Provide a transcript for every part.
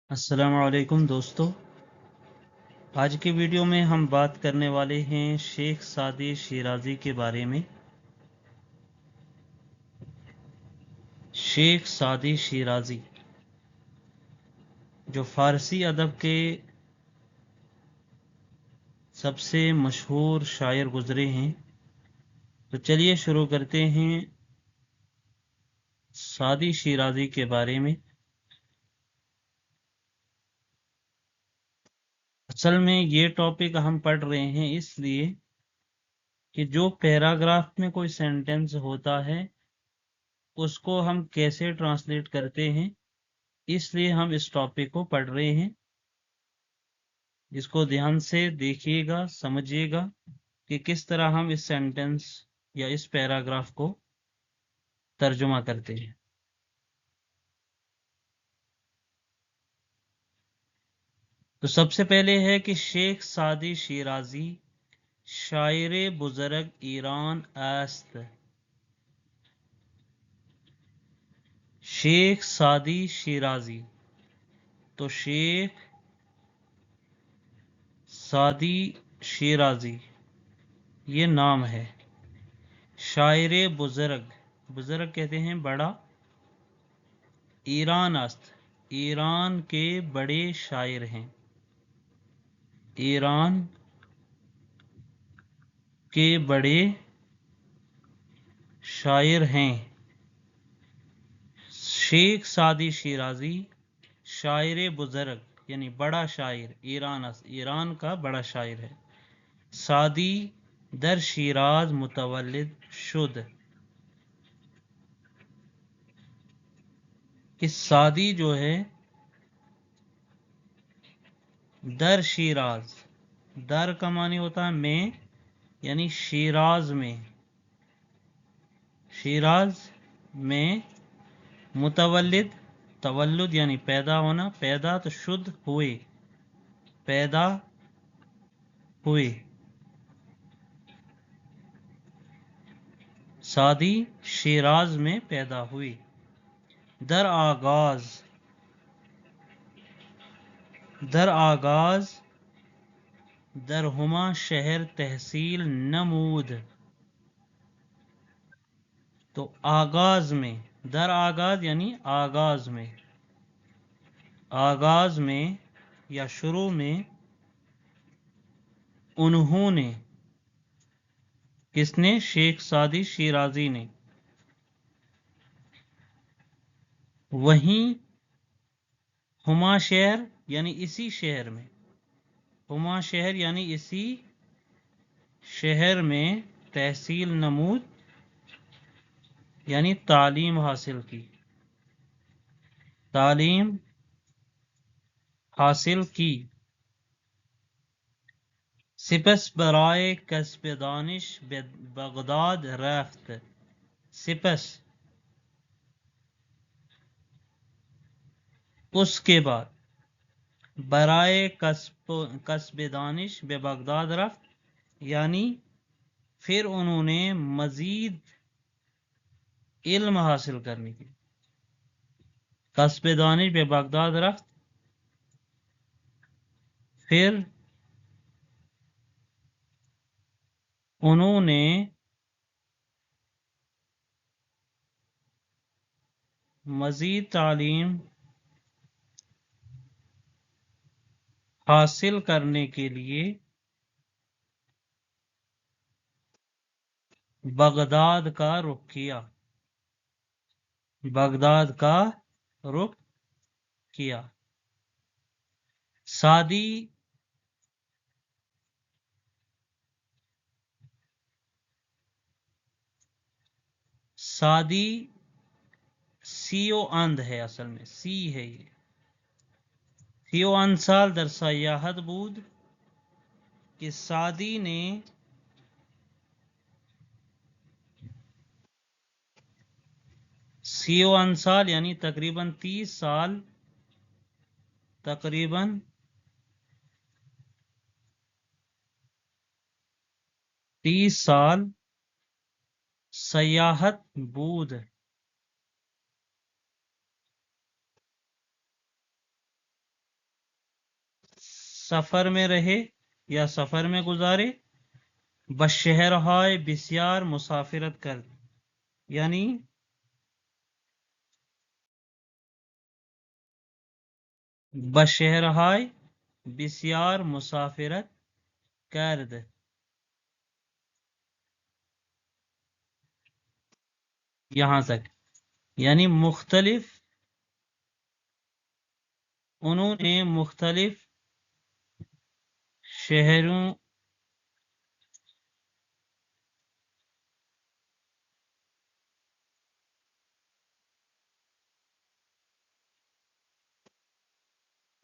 अस्सलाम वालेकुम दोस्तों। आज के वीडियो में हम बात करने वाले हैं शेख सादी शिराजी के बारे में। शेख सादी शिराजी जो फ़ारसी अदब के सबसे मशहूर शायर गुज़रे हैं, तो चलिए शुरू करते हैं सादी शिराजी के बारे में। असल में ये टॉपिक हम पढ़ रहे हैं इसलिए कि जो पैराग्राफ में कोई सेंटेंस होता है उसको हम कैसे ट्रांसलेट करते हैं, इसलिए हम इस टॉपिक को पढ़ रहे हैं। इसको ध्यान से देखिएगा, समझिएगा कि किस तरह हम इस सेंटेंस या इस पैराग्राफ को तर्जुमा करते हैं। तो सबसे पहले है कि शेख सादी शिराजी शायर बुज़र्ग ईरान است। शेख सादी शिराजी, तो शेख सादी शिराजी ये नाम है। शायर बुज़र्ग, बुज़र्ग कहते हैं बड़ा, ईरान است ईरान के बड़े शायर हैं। ईरान के बड़े शायर हैं। शेख सादी शिराजी शायर बुज़र्ग यानी बड़ा शायर, ईरान का बड़ा शायर है। सादी दर शिराज मुतवल्लिद शुद, कि सादी जो है दर शिराज, दर का मानी होता है में, यानी शिराज में, शिराज में मुतवल्लिद, तवल्लुद यानी पैदा होना, पैदा तो शुद्ध हुए, पैदा हुए। सादी शिराज में पैदा हुई। दर आगाज, दर आगाज दर हुमा शहर तहसील नमूद, तो आगाज में, दर आगाज यानी आगाज में, आगाज में या शुरू में, उन्होंने, किसने? शेख सादी शिराजी ने। वहीं हुमा शहर यानी इसी शहर में, हुमा शहर यानी इसी शहर में, तहसील नमूद यानी तालीम हासिल की, तालीम हासिल की। सिपस बराए कस्ब दानिश बगदाद रफ्त, सिपस उसके बाद, बराए कस्ब दानिश बे बगदाद रफ्त यानी फिर उन्होंने मजीद इल्म हासिल करने की, कस्ब दानिश बे बगदाद रफ्त, फिर उन्होंने मजीद तालीम हासिल करने के लिए बगदाद का रुख किया, बगदाद का रुख किया। सादी सादी सीओ अंध है, असल में सी है ये। सीओ अंध साल दर सयाहत बूद, कि सादी ने सीओ अंध साल यानी तकरीबन 30 साल, तकरीबन 30 साल सयाहत बूद, سفر میں رہے یا سفر میں گزارے، بشہرہائے بسیار مسافرت کر، یعنی بشہرہائے بسیار مسافرت کرد، یہاں تک، یعنی مختلف، انہوں نے مختلف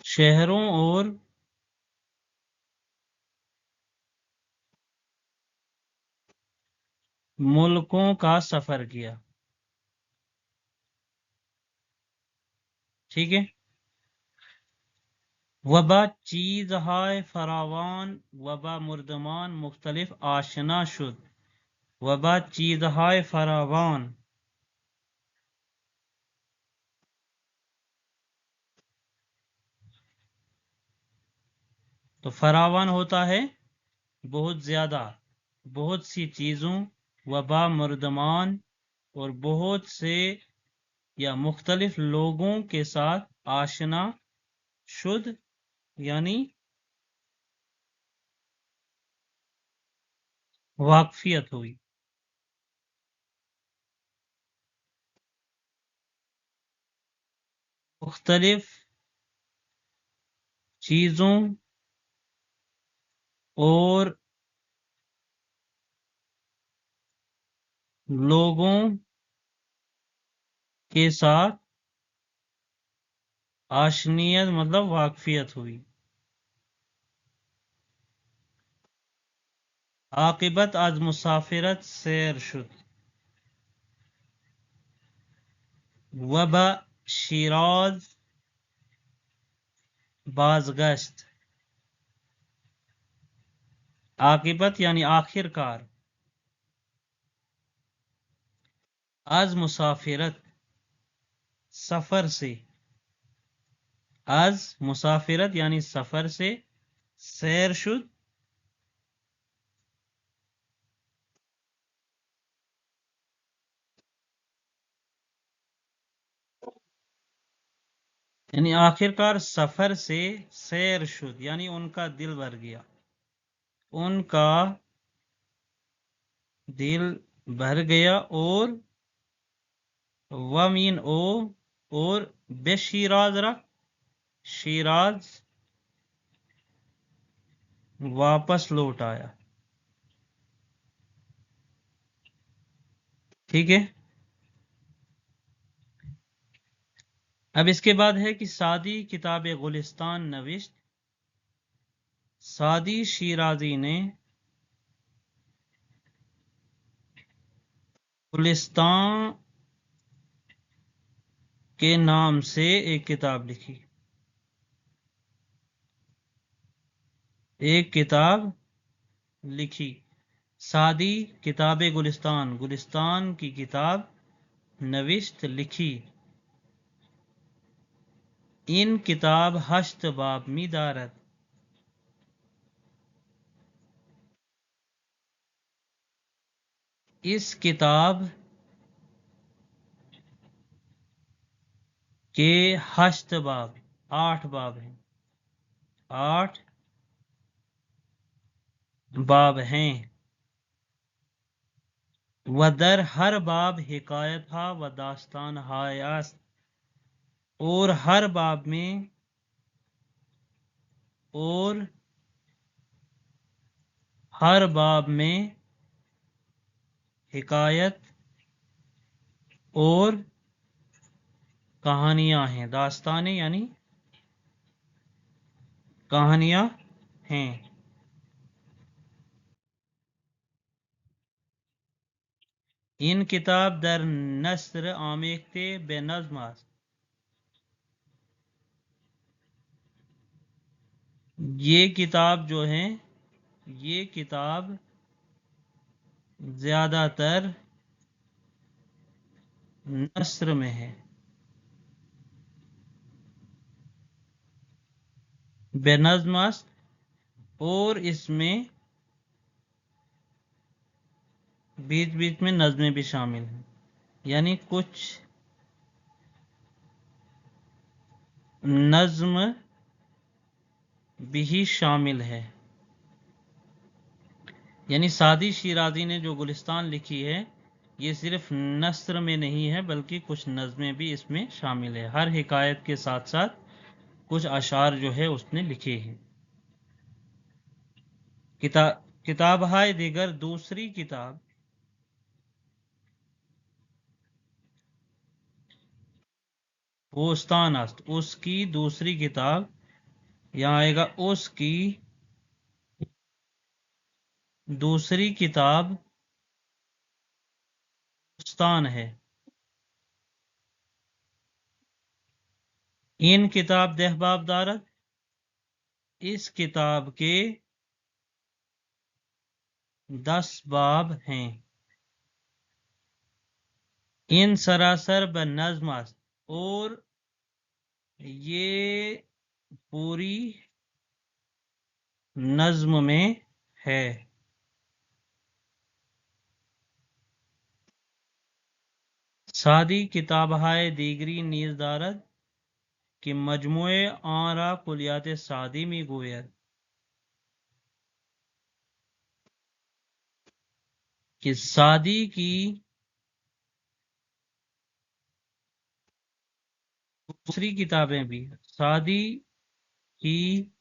شہروں اور ملکوں کا سفر کیا، ٹھیک ہے۔ وبا چیز ہائے فراوان، وبا مردمان مختلف آشنا شد، وبا چیز ہائے فراوان، تو فراوان ہوتا ہے بہت زیادہ، بہت سی چیزوں، وبا مردمان اور بہت سے یا مختلف لوگوں کے ساتھ آشنا شد، یعنی واقفیت ہوئی، مختلف چیزوں اور لوگوں کے ساتھ آشنیت مطلب واقفیت ہوئی۔ عاقبت از مسافرت سیر شد، وبا شیراز بازگشت، عاقبت یعنی آخر کار، از مسافرت سفر سے، از مسافرت یعنی سفر سے، سیر شد یعنی آخر کار سفر سے سیر شد، یعنی ان کا دل بھر گیا، ان کا دل بھر گیا، اور ومین اور بے شیراز رکھ، شیراز واپس لوٹ آیا، ٹھیک ہے۔ اب اس کے بعد ہے کہ سعدی کتاب گلستان نوشت، سعدی شیرازی نے گلستان کے نام سے ایک کتاب لکھی، ایک کتاب لکھی، سعدی کتاب گلستان، گلستان کی کتاب نوشت لکھی، ان کتاب ہشت باب می دارد، اس کتاب کے ہشت باب، 8 باب ہیں، 8 باب ہیں، و در ہر باب حکایت ہا و داستان ہائے است، اور ہر باب میں حکایت اور کہانیاں ہیں، داستانیں یعنی کہانیاں ہیں، ان کتاب در نثر آمیخته به نظم است، یہ کتاب جو ہے، یہ کتاب زیادہ تر نثر میں ہے، بے نظم است और इसमें बीच बीच में नज़में भी शामिल हैं, यानी कुछ नज़्म भी शामिल है। यानी सादी शिराजी ने जो गुलिस्तान लिखी है ये सिर्फ नस्र में नहीं है बल्कि कुछ नज़में भी इसमें शामिल है। हर हिकायत के साथ साथ कुछ अशार जो है उसने लिखे हैं। किताब है दिगर दूसरी किताब बोस्तान अस्त, उसकी दूसरी किताब, यहाँ आएगा उसकी दूसरी किताब बोस्तान है। इन किताब दहबाब दारत, इस किताब के 10 बाब हैं। इन सरासर ब नज़्म अस्त, और ये पूरी नज़्म में है। सादी किताब है दीगरी नीज दारद कि मजमुए आरा कुलियात सादी में गोयर कि सादी की दूसरी किताबें भी, सादी की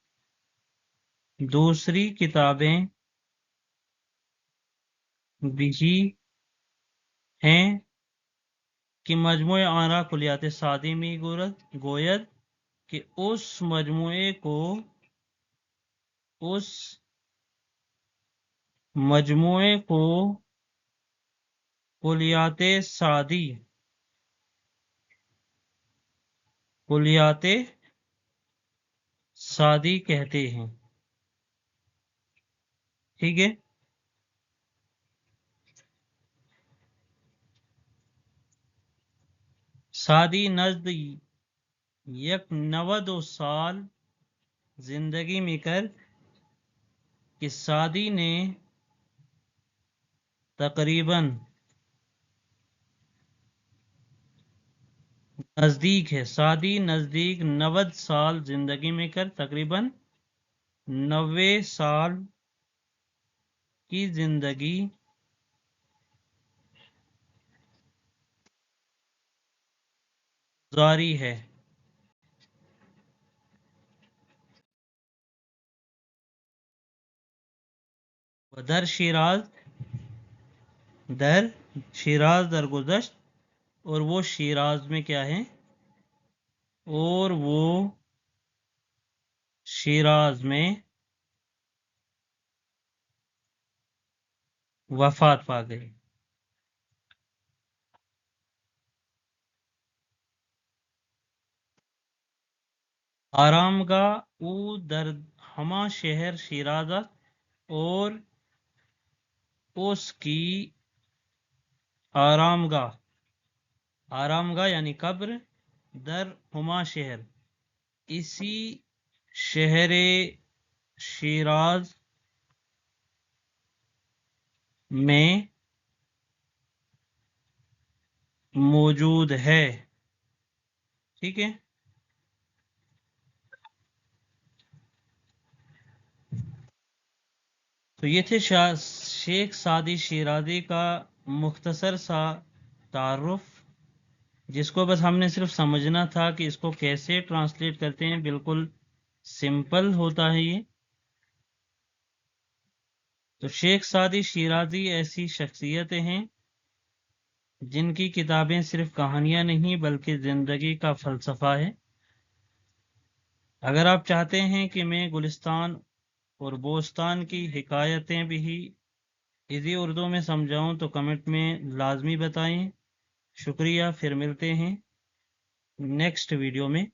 दूसरी किताबें भी हैं कि मजमुए आरा कुलियात सादी में गोयद कि उस मजमुए को, उस मजमुए को कुलियात सादी, कुलियात सादी कहते हैं। ठीक है। सादी नज़द यक 90 साल जिंदगी में कर कि सादी ने तकरीबन, नज़दीक है, सादी नज़दीक 90 साल जिंदगी में कर तकरीबन 90 साल की जिंदगी गुजारी है। दर शिराज, दर शिराज दरगुज़श्त, और वो शिराज में क्या है, और वो शिराज में वफात पा गए। आरामगाह ऊ दर हमा शहर शिराजा, और उसकी आरामगाह, आरामगाह यानी कब्र, दर हुमा शहर, इसी शहर शिराज में मौजूद है। ठीक है। तो ये थे शेख सादी शिराजी का मुख्तसर सा तारुफ, जिसको बस हमने सिर्फ समझना था कि इसको कैसे ट्रांसलेट करते हैं। बिल्कुल सिंपल होता है ये। तो शेख सादी शिराजी ऐसी शख्सियतें हैं जिनकी किताबें सिर्फ कहानियां नहीं बल्कि जिंदगी का फलसफा है। अगर आप चाहते हैं कि मैं गुलिस्तान और बोस्तान की हिकायतें भी इजी उर्दू में समझाऊं तो कमेंट में लाजमी बताएं। शुक्रिया, फिर मिलते हैं नेक्स्ट वीडियो में।